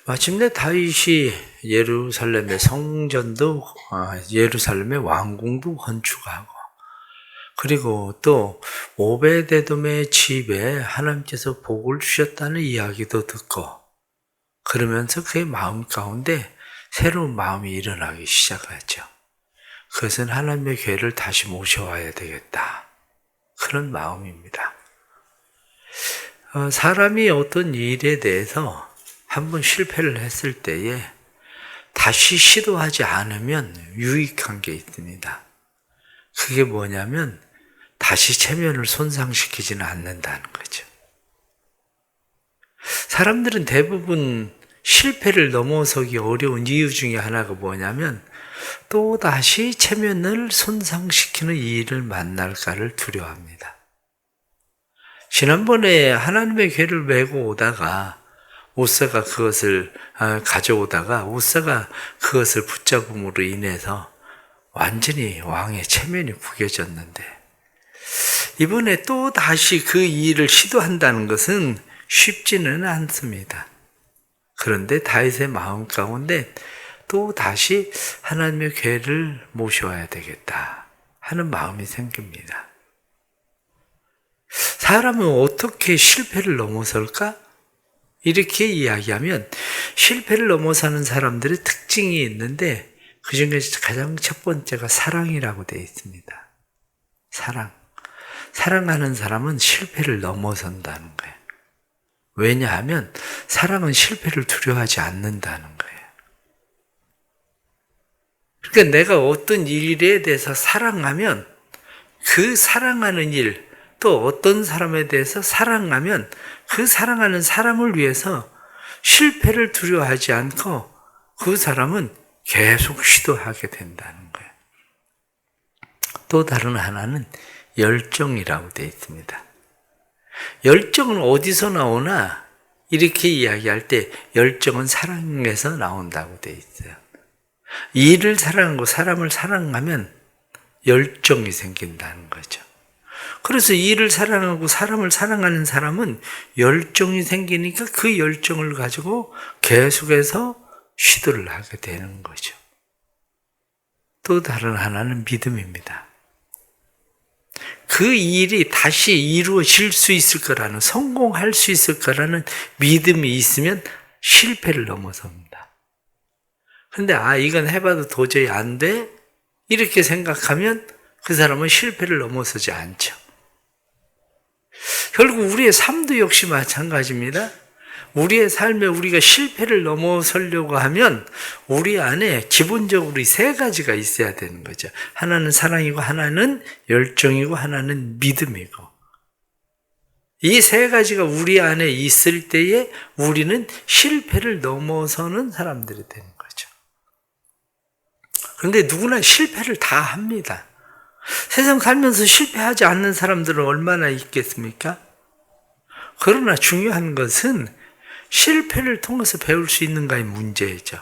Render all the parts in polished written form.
마침내 다윗이 예루살렘의 성전도 예루살렘의 왕궁도 건축하고, 그리고 또 오베데돔의 집에 하나님께서 복을 주셨다는 이야기도 듣고, 그러면서 그의 마음 가운데 새로운 마음이 일어나기 시작하죠. 그것은 하나님의 교회를 다시 모셔와야 되겠다, 그런 마음입니다. 사람이 어떤 일에 대해서 한번 실패를 했을 때에 다시 시도하지 않으면 유익한 게 있습니다. 그게 뭐냐면 다시 체면을 손상시키지는 않는다는 거죠. 사람들은 대부분 실패를 넘어서기 어려운 이유 중에 하나가 뭐냐면 또다시 체면을 손상시키는 일을 만날까를 두려워합니다. 지난번에 하나님의 궤를 메고 오다가 우사가 그것을 가져오다가 우사가 그것을 붙잡음으로 인해서 완전히 왕의 체면이 구겨졌는데, 이번에 또 다시 그 일을 시도한다는 것은 쉽지는 않습니다. 그런데 다윗의 마음 가운데 또 다시 하나님의 궤를 모셔와야 되겠다 하는 마음이 생깁니다. 사람은 어떻게 실패를 넘어설까? 이렇게 이야기하면 실패를 넘어서는 사람들의 특징이 있는데 그 중에서 가장 첫 번째가 사랑이라고 되어 있습니다. 사랑하는 사람은 실패를 넘어선다는 거예요. 왜냐하면 사랑은 실패를 두려워하지 않는다는 거예요. 그러니까 내가 어떤 일에 대해서 사랑하면 그 사랑하는 일, 또 어떤 사람에 대해서 사랑하면 그 사랑하는 사람을 위해서 실패를 두려워하지 않고 그 사람은 계속 시도하게 된다는 거예요. 또 다른 하나는 열정이라고 되어 있습니다. 열정은 어디서 나오나? 이렇게 이야기할 때 열정은 사랑에서 나온다고 되어 있어요. 일을 사랑하고 사람을 사랑하면 열정이 생긴다는 거죠. 그래서 일을 사랑하고 사람을 사랑하는 사람은 열정이 생기니까 그 열정을 가지고 계속해서 시도를 하게 되는 거죠. 또 다른 하나는 믿음입니다. 그 일이 다시 이루어질 수 있을 거라는, 성공할 수 있을 거라는 믿음이 있으면 실패를 넘어섭니다. 근데 이건 해봐도 도저히 안 돼? 이렇게 생각하면 그 사람은 실패를 넘어서지 않죠. 결국 우리의 삶도 역시 마찬가지입니다. 우리의 삶에 우리가 실패를 넘어서려고 하면 우리 안에 기본적으로 이 세 가지가 있어야 되는 거죠. 하나는 사랑이고, 하나는 열정이고, 하나는 믿음이고. 이 세 가지가 우리 안에 있을 때에 우리는 실패를 넘어서는 사람들이 되는 거죠. 그런데 누구나 실패를 다 합니다. 세상 살면서 실패하지 않는 사람들은 얼마나 있겠습니까? 그러나 중요한 것은 실패를 통해서 배울 수 있는가의 문제죠.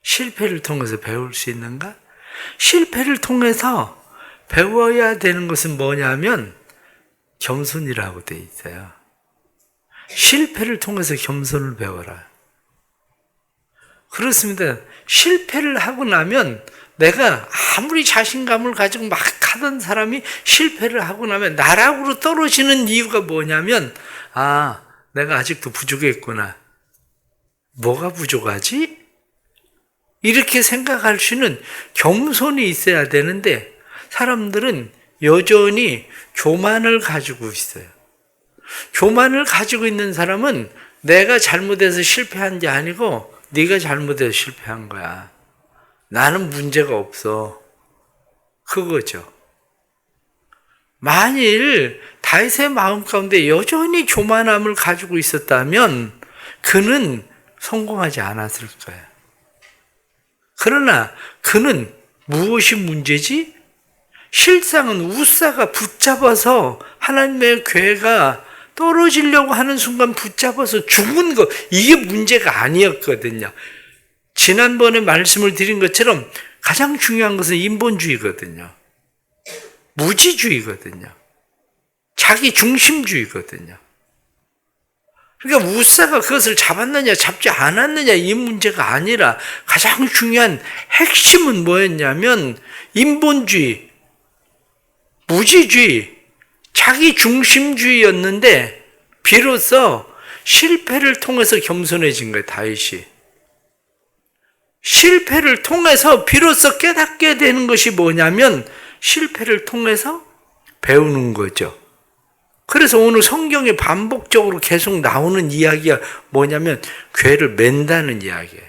실패를 통해서 배울 수 있는가? 실패를 통해서 배워야 되는 것은 뭐냐면 겸손이라고 돼 있어요. 실패를 통해서 겸손을 배워라. 그렇습니다. 실패를 하고 나면 내가 아무리 자신감을 가지고 막 하던 사람이 실패를 하고 나면 나락으로 떨어지는 이유가 뭐냐면 내가 아직도 부족했구나. 뭐가 부족하지? 이렇게 생각할 수 있는 겸손이 있어야 되는데 사람들은 여전히 교만을 가지고 있어요. 교만을 가지고 있는 사람은 내가 잘못해서 실패한 게 아니고 네가 잘못해서 실패한 거야. 나는 문제가 없어. 그거죠. 만일 다윗의 마음 가운데 여전히 교만함을 가지고 있었다면 그는 성공하지 않았을 거예요. 그러나 그는 무엇이 문제지? 실상은 우사가 붙잡아서 하나님의 궤가 떨어지려고 하는 순간 붙잡아서 죽은 거, 이게 문제가 아니었거든요. 지난번에 말씀을 드린 것처럼 가장 중요한 것은 인본주의거든요. 무지주의거든요. 자기 중심주의거든요. 그러니까 우사가 그것을 잡았느냐 잡지 않았느냐 이 문제가 아니라 가장 중요한 핵심은 뭐였냐면 인본주의, 무지주의, 자기 중심주의였는데 비로소 실패를 통해서 겸손해진 거예요. 다윗이. 실패를 통해서 비로소 깨닫게 되는 것이 뭐냐면 실패를 통해서 배우는 거죠. 그래서 오늘 성경에 반복적으로 계속 나오는 이야기가 뭐냐면 궤를 맨다는 이야기예요.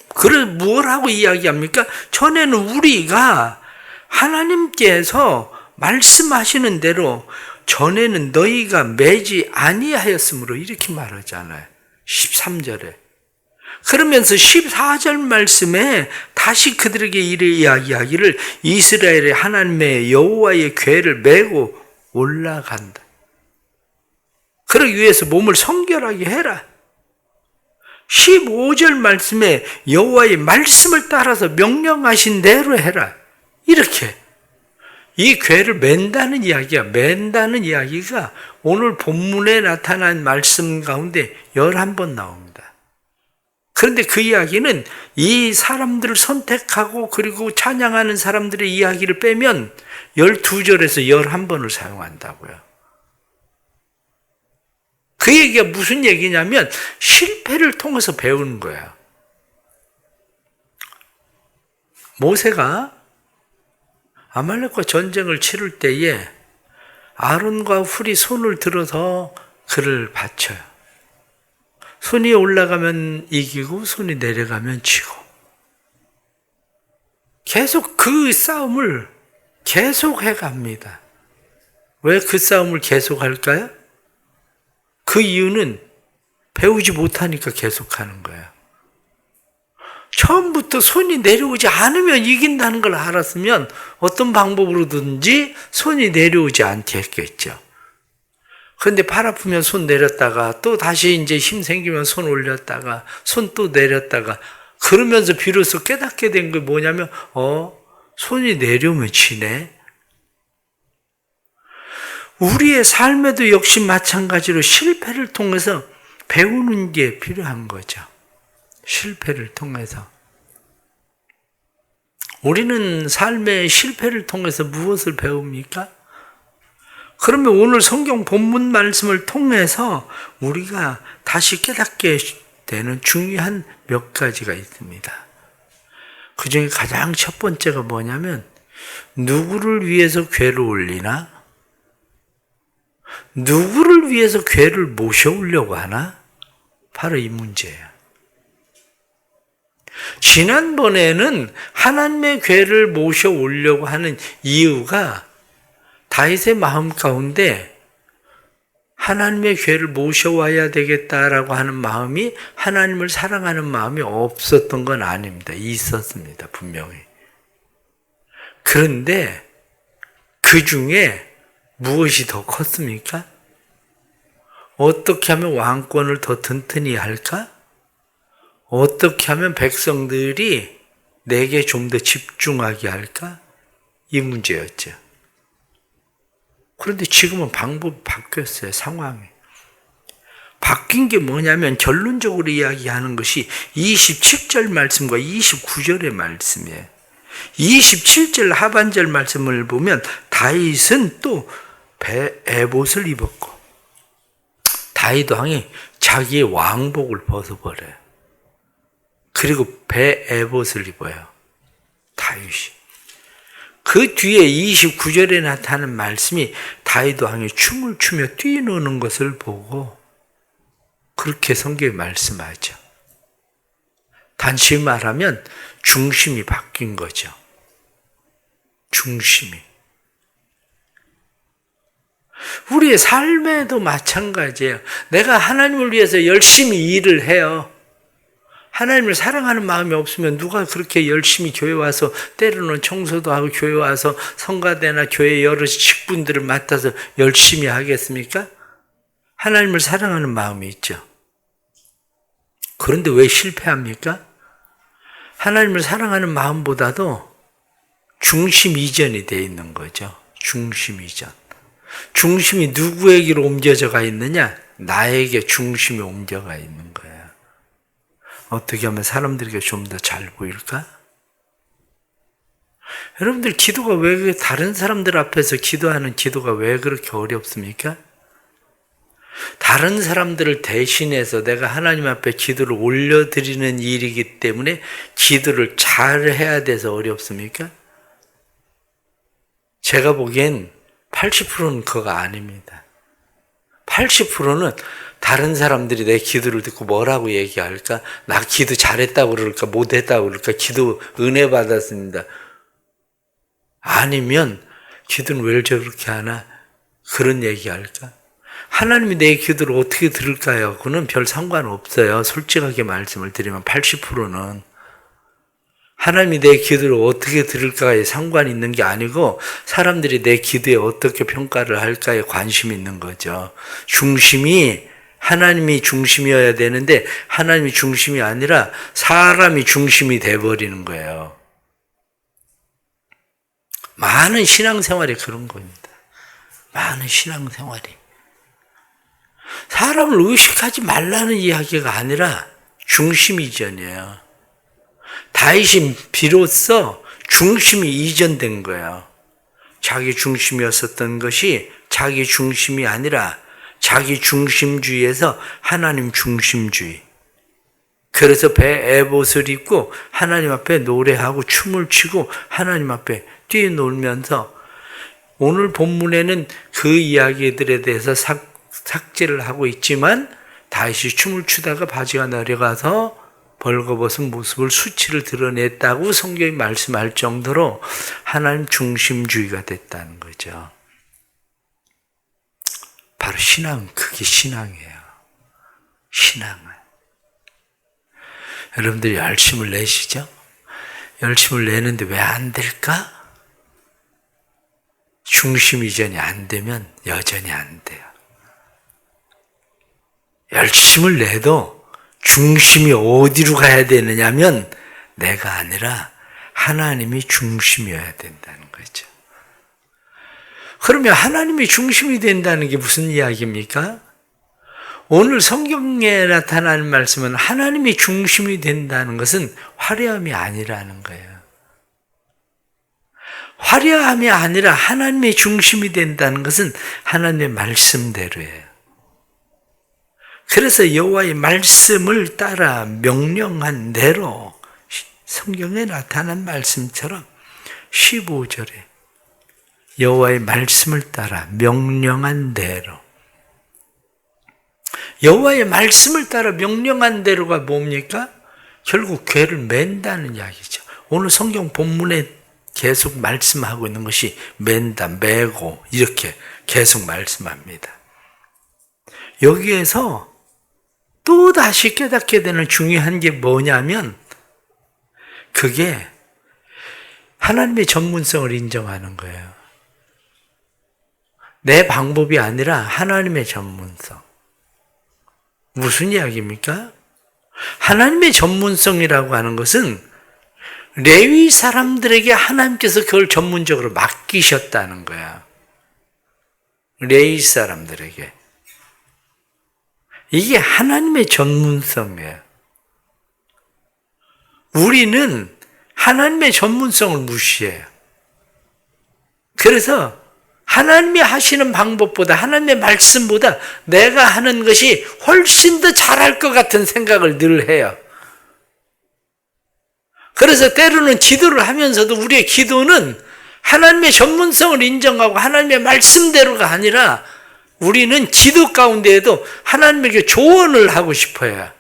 그걸 뭘 하고 이야기합니까? 전에는 우리가 하나님께서 말씀하시는 대로 전에는 너희가 매지 아니하였으므로 이렇게 말하잖아요. 13절에. 그러면서 14절 말씀에 다시 그들에게 이래 이야기하기를 이스라엘의 하나님의 여호와의 궤를 메고 올라간다. 그러기 위해서 몸을 성결하게 해라. 15절 말씀에 여호와의 말씀을 따라서 명령하신 대로 해라. 이렇게 이 궤를 맨다는 이야기가 오늘 본문에 나타난 말씀 가운데 11번 나옵니다. 그런데 그 이야기는 이 사람들을 선택하고 그리고 찬양하는 사람들의 이야기를 빼면 12절에서 11번을 사용한다고요. 그 얘기가 무슨 얘기냐면 실패를 통해서 배우는 거야. 모세가 아말렉과 전쟁을 치를 때에 아론과 훌이 손을 들어서 그를 바쳐요. 손이 올라가면 이기고 손이 내려가면 지고. 계속 그 싸움을 계속해 갑니다. 왜 그 싸움을 계속할까요? 그 이유는 배우지 못하니까 계속하는 거예요. 처음부터 손이 내려오지 않으면 이긴다는 걸 알았으면 어떤 방법으로든지 손이 내려오지 않게 했겠죠. 그런데 팔 아프면 손 내렸다가 또 다시 이제 힘 생기면 손 올렸다가 손 또 내렸다가 그러면서 비로소 깨닫게 된 게 뭐냐면 손이 내려오면 지네. 우리의 삶에도 역시 마찬가지로 실패를 통해서 배우는 게 필요한 거죠. 실패를 통해서. 우리는 삶의 실패를 통해서 무엇을 배웁니까? 그러면 오늘 성경 본문 말씀을 통해서 우리가 다시 깨닫게 되는 중요한 몇 가지가 있습니다. 그 중에 가장 첫 번째가 뭐냐면 누구를 위해서 궤를 올리나? 누구를 위해서 궤를 모셔오려고 하나? 바로 이 문제예요. 지난번에는 하나님의 궤를 모셔오려고 하는 이유가 다윗의 마음 가운데 하나님의 궤를 모셔와야 되겠다라고 하는 마음이 하나님을 사랑하는 마음이 없었던 건 아닙니다. 있었습니다. 분명히. 그런데 그 중에 무엇이 더 컸습니까? 어떻게 하면 왕권을 더 튼튼히 할까? 어떻게 하면 백성들이 내게 좀 더 집중하게 할까? 이 문제였죠. 그런데 지금은 방법이 바뀌었어요. 상황이. 바뀐 게 뭐냐면 결론적으로 이야기하는 것이 27절 말씀과 29절의 말씀이에요. 27절 하반절 말씀을 보면 다윗은 또 에봇을 입었고 다윗 왕이 자기의 왕복을 벗어버려요. 그리고 에봇을 입어요. 다윗이. 그 뒤에 29절에 나타나는 말씀이 다윗 왕이 춤을 추며 뛰노는 것을 보고 그렇게 성경에 말씀하죠. 단순히 말하면 중심이 바뀐 거죠. 중심이. 우리의 삶에도 마찬가지예요. 내가 하나님을 위해서 열심히 일을 해요. 하나님을 사랑하는 마음이 없으면 누가 그렇게 열심히 교회 와서 때로는 청소도 하고 교회 와서 성가대나 교회 여러 직분들을 맡아서 열심히 하겠습니까? 하나님을 사랑하는 마음이 있죠. 그런데 왜 실패합니까? 하나님을 사랑하는 마음보다도 중심 이전이 되어 있는 거죠. 중심 이전. 중심이 누구에게로 옮겨져 가 있느냐? 나에게 중심이 옮겨가 있는 거야. 어떻게 하면 사람들에게 좀 더 잘 보일까? 여러분들 기도가 왜 다른 사람들 앞에서 기도하는 기도가 왜 그렇게 어렵습니까? 다른 사람들을 대신해서 내가 하나님 앞에 기도를 올려드리는 일이기 때문에 기도를 잘 해야 돼서 어렵습니까? 제가 보기엔 80%는 그거가 아닙니다. 80%는 다른 사람들이 내 기도를 듣고 뭐라고 얘기할까? 나 기도 잘했다고 그럴까? 못했다고 그럴까? 기도 은혜 받았습니다. 아니면 기도는 왜 저렇게 하나? 그런 얘기할까? 하나님이 내 기도를 어떻게 들을까요? 그거는 별 상관없어요. 솔직하게 말씀을 드리면 80%는. 하나님이 내 기도를 어떻게 들을까에 상관이 있는 게 아니고 사람들이 내 기도에 어떻게 평가를 할까에 관심이 있는 거죠. 중심이 하나님이 중심이어야 되는데 하나님이 중심이 아니라 사람이 중심이 돼버리는 거예요. 많은 신앙생활이 그런 겁니다. 많은 신앙생활이. 사람을 의식하지 말라는 이야기가 아니라 중심 이전이에요. 다윗이 비로소 중심이 이전된 거예요. 자기 중심이었었던 것이 자기 중심이 아니라 자기 중심주의에서 하나님 중심주의. 그래서 배에 에봇을 입고 하나님 앞에 노래하고 춤을 추고 하나님 앞에 뛰놀면서 오늘 본문에는 그 이야기들에 대해서 삭제를 하고 있지만 다윗이 춤을 추다가 바지가 내려가서 벌거벗은 모습을 수치를 드러냈다고 성경이 말씀할 정도로 하나님 중심주의가 됐다는 거죠. 바로 신앙, 그게 신앙이에요. 신앙은. 여러분들이 열심을 내시죠? 열심을 내는데 왜 안 될까? 중심 이전이 안 되면 여전히 안 돼요. 열심을 내도 중심이 어디로 가야 되느냐면 내가 아니라 하나님이 중심이어야 된다는 거죠. 그러면 하나님이 중심이 된다는 게 무슨 이야기입니까? 오늘 성경에 나타나는 말씀은 하나님이 중심이 된다는 것은 화려함이 아니라는 거예요. 화려함이 아니라 하나님의 중심이 된다는 것은 하나님의 말씀대로예요. 그래서 여호와의 말씀을 따라 명령한 대로 성경에 나타난 말씀처럼 15절에 여호와의 말씀을 따라 명령한 대로 여호와의 말씀을 따라 명령한 대로가 뭡니까? 결국 궤를 맨다는 이야기죠. 오늘 성경 본문에 계속 말씀하고 있는 것이 맨다, 매고 이렇게 계속 말씀합니다. 여기에서 또 다시 깨닫게 되는 중요한 게 뭐냐면 그게 하나님의 전문성을 인정하는 거예요. 내 방법이 아니라 하나님의 전문성. 무슨 이야기입니까? 하나님의 전문성이라고 하는 것은 레위 사람들에게 하나님께서 그걸 전문적으로 맡기셨다는 거야. 레위 사람들에게. 이게 하나님의 전문성이에요. 우리는 하나님의 전문성을 무시해요. 그래서 하나님이 하시는 방법보다 하나님의 말씀보다 내가 하는 것이 훨씬 더 잘할 것 같은 생각을 늘 해요. 그래서 때로는 기도를 하면서도 우리의 기도는 하나님의 전문성을 인정하고 하나님의 말씀대로가 아니라 우리는 기도 가운데에도 하나님에게 조언을 하고 싶어요.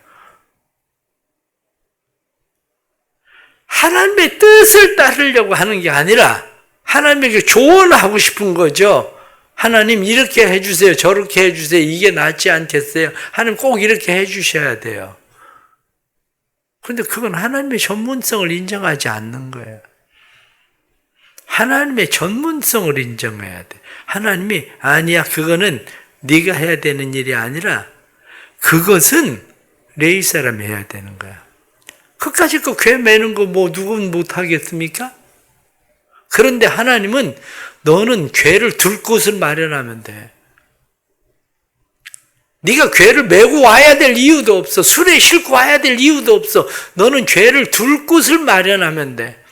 하나님의 뜻을 따르려고 하는 게 아니라 하나님에게 조언하고 싶은 거죠. 하나님 이렇게 해주세요. 저렇게 해주세요. 이게 낫지 않겠어요? 하나님 꼭 이렇게 해주셔야 돼요. 그런데 그건 하나님의 전문성을 인정하지 않는 거예요. 하나님의 전문성을 인정해야 돼. 하나님이 아니야 그거는 네가 해야 되는 일이 아니라 그것은 레위 사람이 해야 되는 거야. 그까짓 거 궤 매는 거 뭐 누군 못하겠습니까? 그런데 하나님은 너는 궤를 둘 곳을 마련하면 돼. 네가 죄를 메고 와야 될 이유도 없어. 술에 싣고 와야 될 이유도 없어. 너는 죄를 둘 곳을 마련하면 돼.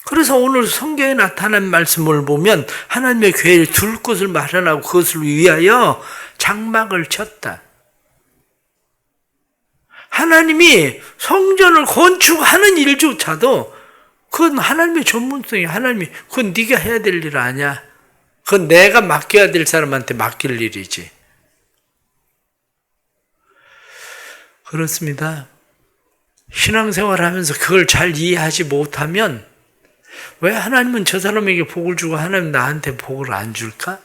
그래서 오늘 성경에 나타난 말씀을 보면 하나님의 죄를 둘 곳을 마련하고 그것을 위하여 장막을 쳤다. 하나님이 성전을 건축하는 일조차도 그건 하나님의 전문성이 그건 네가 해야 될 일 아니야. 그건 내가 맡겨야 될 사람한테 맡길 일이지. 그렇습니다. 신앙생활 하면서 그걸 잘 이해하지 못하면 왜 하나님은 저 사람에게 복을 주고 하나님 나한테 복을 안 줄까?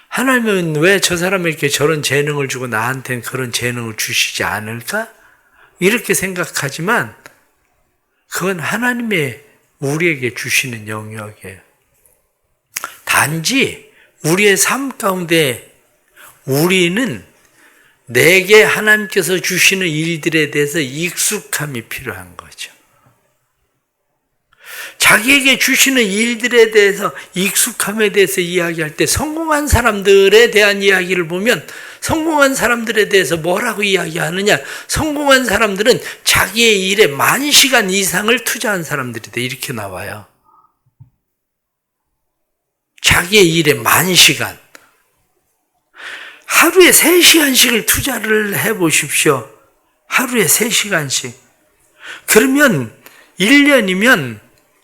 하나님은 왜 저 사람에게 저런 재능을 주고 나한테는 그런 재능을 주시지 않을까? 이렇게 생각하지만 그건 하나님의 우리에게 주시는 영역이에요. 단지 우리의 삶 가운데 우리는 내게 하나님께서 주시는 일들에 대해서 익숙함이 필요한 거죠. 자기에게 주시는 일들에 대해서 익숙함에 대해서 이야기할 때 성공한 사람들에 대한 이야기를 보면 성공한 사람들에 대해서 뭐라고 이야기하느냐? 성공한 사람들은 자기의 일에 10,000시간 이상을 투자한 사람들이다. 이렇게 나와요. 자기의 일에 10,000시간. 하루에 3시간씩을 투자를 해보십시오. 하루에 3시간씩. 그러면 1년이면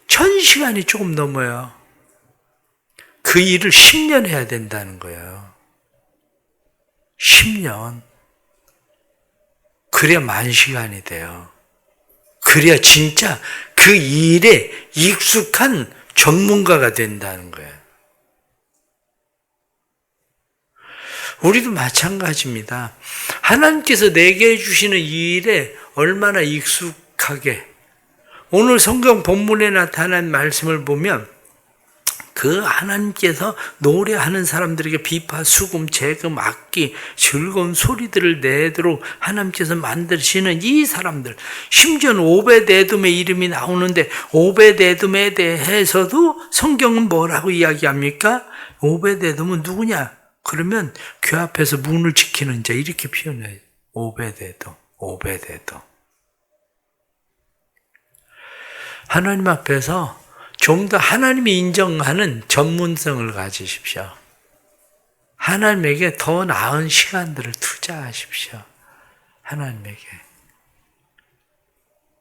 1,000시간이 조금 넘어요. 그 일을 10년 해야 된다는 거예요. 10년. 그래야 10,000시간이 돼요. 그래야 진짜 그 일에 익숙한 전문가가 된다는 거예요. 우리도 마찬가지입니다. 하나님께서 내게 주시는 이 일에 얼마나 익숙하게 오늘 성경 본문에 나타난 말씀을 보면 그 하나님께서 노래하는 사람들에게 비파, 수금, 재금, 악기, 즐거운 소리들을 내도록 하나님께서 만드시는 이 사람들, 심지어는 오벳에돔의 이름이 나오는데 오벳에돔에 대해서도 성경은 뭐라고 이야기합니까? 오벳에돔은 누구냐? 그러면 그 앞에서 문을 지키는 자 이렇게 표현해요. 오벳에돔. 하나님 앞에서 좀 더 하나님이 인정하는 전문성을 가지십시오. 하나님에게 더 나은 시간들을 투자하십시오. 하나님에게.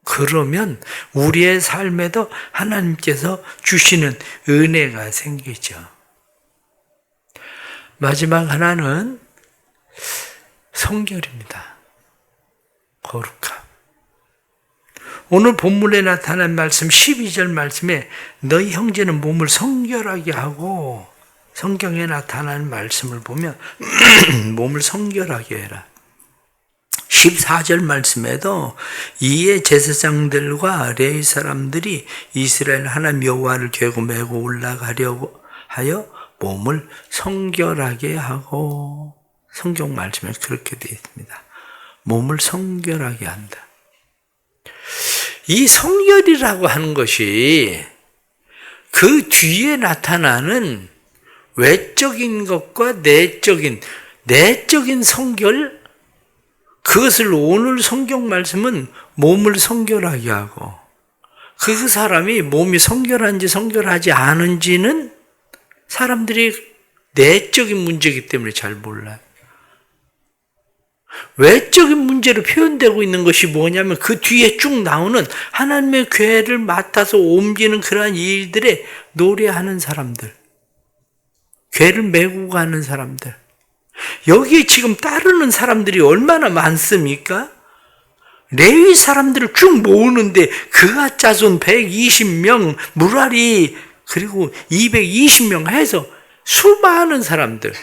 그러면 우리의 삶에도 하나님께서 주시는 은혜가 생기죠. 마지막 하나는 성결입니다. 거룩함. 오늘 본문에 나타난 말씀 12절 말씀에 너희 형제는 몸을 성결하게 하고 성경에 나타나는 말씀을 보면 몸을 성결하게 해라. 14절 말씀에도 이에 제사장들과 레위 사람들이 이스라엘 하나님 여호와를 괴고 메고 올라가려고 하여 몸을 성결하게 하고 성경 말씀에 그렇게 되어 있습니다. 몸을 성결하게 한다. 이 성결이라고 하는 것이 그 뒤에 나타나는 외적인 것과 내적인 성결, 그것을 오늘 성경 말씀은 몸을 성결하게 하고 그 사람이 몸이 성결한지 성결하지 않은지는 사람들이 내적인 문제이기 때문에 잘 몰라요. 외적인 문제로 표현되고 있는 것이 뭐냐면 그 뒤에 쭉 나오는 하나님의 궤를 맡아서 옮기는 그러한 일들에 노래하는 사람들, 궤를 메고 가는 사람들, 여기에 지금 따르는 사람들이 얼마나 많습니까? 레위 사람들을 쭉 모으는데 그가 자손 120명, 무라리 그리고 220명 해서 수많은 사람들,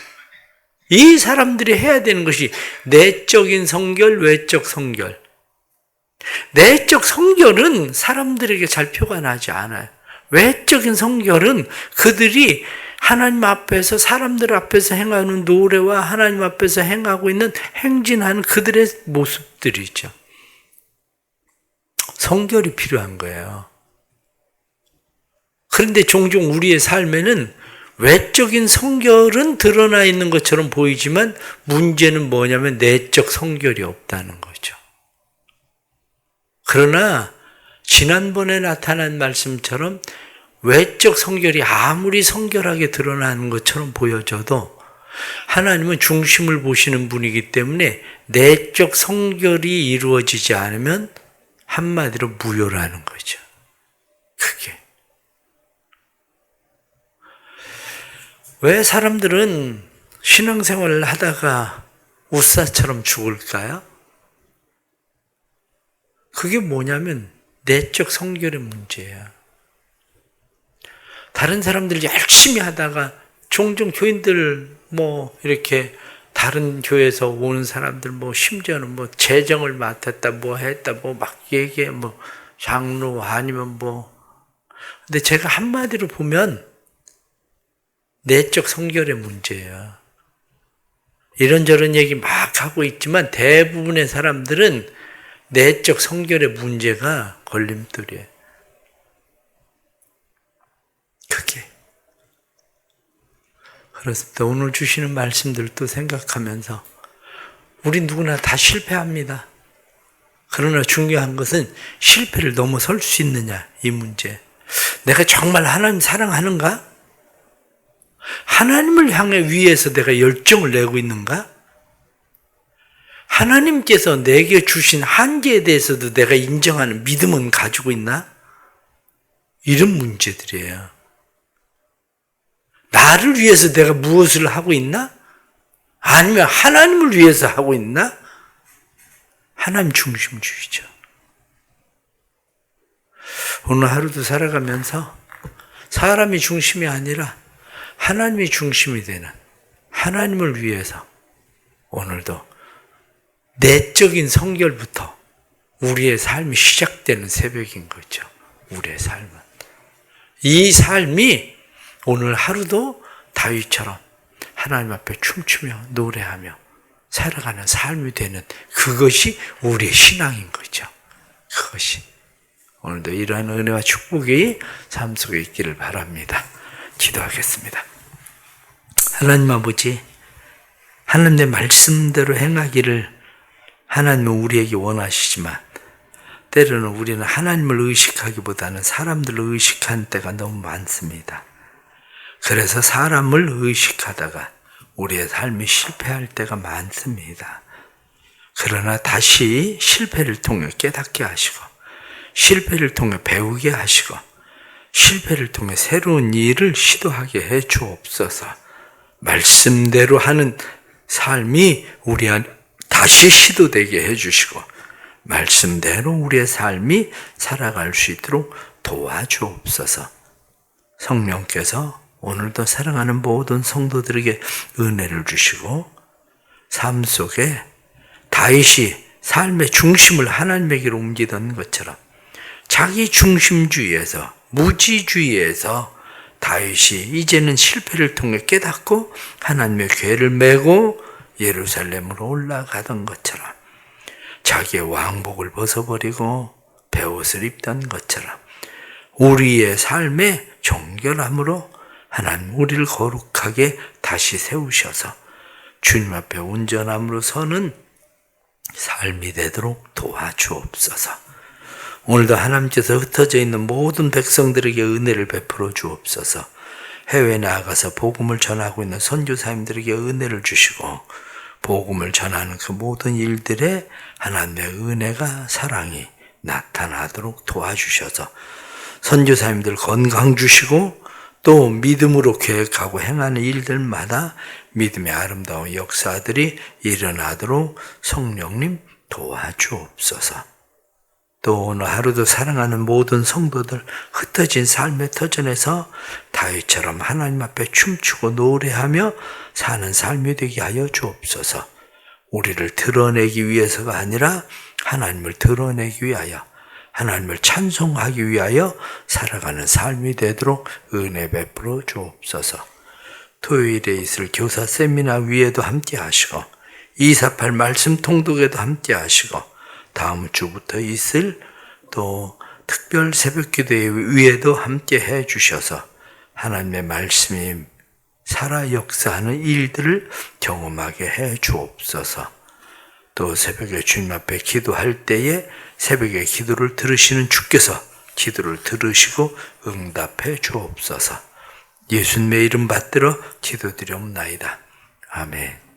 이 사람들이 해야 되는 것이 내적인 성결, 외적 성결. 내적 성결은 사람들에게 잘 표가 나지 않아요. 외적인 성결은 그들이 하나님 앞에서 사람들 앞에서 행하는 노래와 하나님 앞에서 행하고 있는 행진하는 그들의 모습들이죠. 성결이 필요한 거예요. 그런데 종종 우리의 삶에는 외적인 성결은 드러나 있는 것처럼 보이지만 문제는 뭐냐면 내적 성결이 없다는 거죠. 그러나 지난번에 나타난 말씀처럼 외적 성결이 아무리 성결하게 드러나는 것처럼 보여져도 하나님은 중심을 보시는 분이기 때문에 내적 성결이 이루어지지 않으면 한마디로 무효라는 거죠. 그게. 왜 사람들은 신앙생활을 하다가 우사처럼 죽을까요? 그게 뭐냐면 내적 성결의 문제야. 다른 사람들 열심히 하다가 종종 교인들 이렇게 다른 교회에서 오는 사람들 심지어는 재정을 맡았다 했다 막 얘기해 장로 아니면 근데 제가 한마디로 보면 내적 성결의 문제예요. 이런저런 얘기 막 하고 있지만 대부분의 사람들은 내적 성결의 문제가 걸림돌이에요. 그게. 그렇습니다. 오늘 주시는 말씀들도 생각하면서 우리 누구나 다 실패합니다. 그러나 중요한 것은 실패를 넘어설 수 있느냐 이 문제. 내가 정말 하나님 사랑하는가? 하나님을 향해 위해서 내가 열정을 내고 있는가? 하나님께서 내게 주신 한계에 대해서도 내가 인정하는 믿음은 가지고 있나? 이런 문제들이에요. 나를 위해서 내가 무엇을 하고 있나? 아니면 하나님을 위해서 하고 있나? 하나님 중심주의죠. 오늘 하루도 살아가면서 사람이 중심이 아니라 하나님이 중심이 되는 하나님을 위해서 오늘도 내적인 성결부터 우리의 삶이 시작되는 새벽인 거죠. 우리의 삶은. 이 삶이 오늘 하루도 다윗처럼 하나님 앞에 춤추며 노래하며 살아가는 삶이 되는 그것이 우리의 신앙인 거죠. 그것이. 오늘도 이러한 은혜와 축복이 삶 속에 있기를 바랍니다. 기도하겠습니다. 하나님 아버지, 하나님의 말씀대로 행하기를 하나님은 우리에게 원하시지만 때로는 우리는 하나님을 의식하기보다는 사람들을 의식하는 때가 너무 많습니다. 그래서 사람을 의식하다가 우리의 삶이 실패할 때가 많습니다. 그러나 다시 실패를 통해 깨닫게 하시고 실패를 통해 배우게 하시고 실패를 통해 새로운 일을 시도하게 해 주옵소서. 말씀대로 하는 삶이 우리 안에 다시 시도되게 해 주시고 말씀대로 우리의 삶이 살아갈 수 있도록 도와주옵소서. 성령께서 오늘도 사랑하는 모든 성도들에게 은혜를 주시고 삶 속에 다윗이 삶의 중심을 하나님에게로 옮기던 것처럼 자기 중심주의에서 무지주의에서 다윗이 이제는 실패를 통해 깨닫고 하나님의 궤를 메고 예루살렘으로 올라가던 것처럼 자기의 왕복을 벗어버리고 베옷을 입던 것처럼 우리의 삶의 정결함으로 하나님 우리를 거룩하게 다시 세우셔서 주님 앞에 온전함으로 서는 삶이 되도록 도와주옵소서. 오늘도 하나님께서 흩어져 있는 모든 백성들에게 은혜를 베풀어 주옵소서. 해외에 나아가서 복음을 전하고 있는 선교사님들에게 은혜를 주시고 복음을 전하는 그 모든 일들에 하나님의 은혜가 사랑이 나타나도록 도와주셔서 선교사님들 건강 주시고 또 믿음으로 계획하고 행하는 일들마다 믿음의 아름다운 역사들이 일어나도록 성령님 도와주옵소서. 또 오늘 하루도 사랑하는 모든 성도들 흩어진 삶의 터전에서 다윗처럼 하나님 앞에 춤추고 노래하며 사는 삶이 되게 하여 주옵소서. 우리를 드러내기 위해서가 아니라 하나님을 드러내기 위하여 하나님을 찬송하기 위하여 살아가는 삶이 되도록 은혜 베풀어 주옵소서. 토요일에 있을 교사 세미나 위에도 함께 하시고 248 말씀 통독에도 함께 하시고 다음 주부터 있을 또 특별 새벽 기도회 위에도 함께 해 주셔서 하나님의 말씀이 살아 역사하는 일들을 경험하게 해 주옵소서. 또 새벽에 주님 앞에 기도할 때에 새벽에 기도를 들으시는 주께서 기도를 들으시고 응답해 주옵소서. 예수님의 이름 받들어 기도드리옵나이다. 아멘.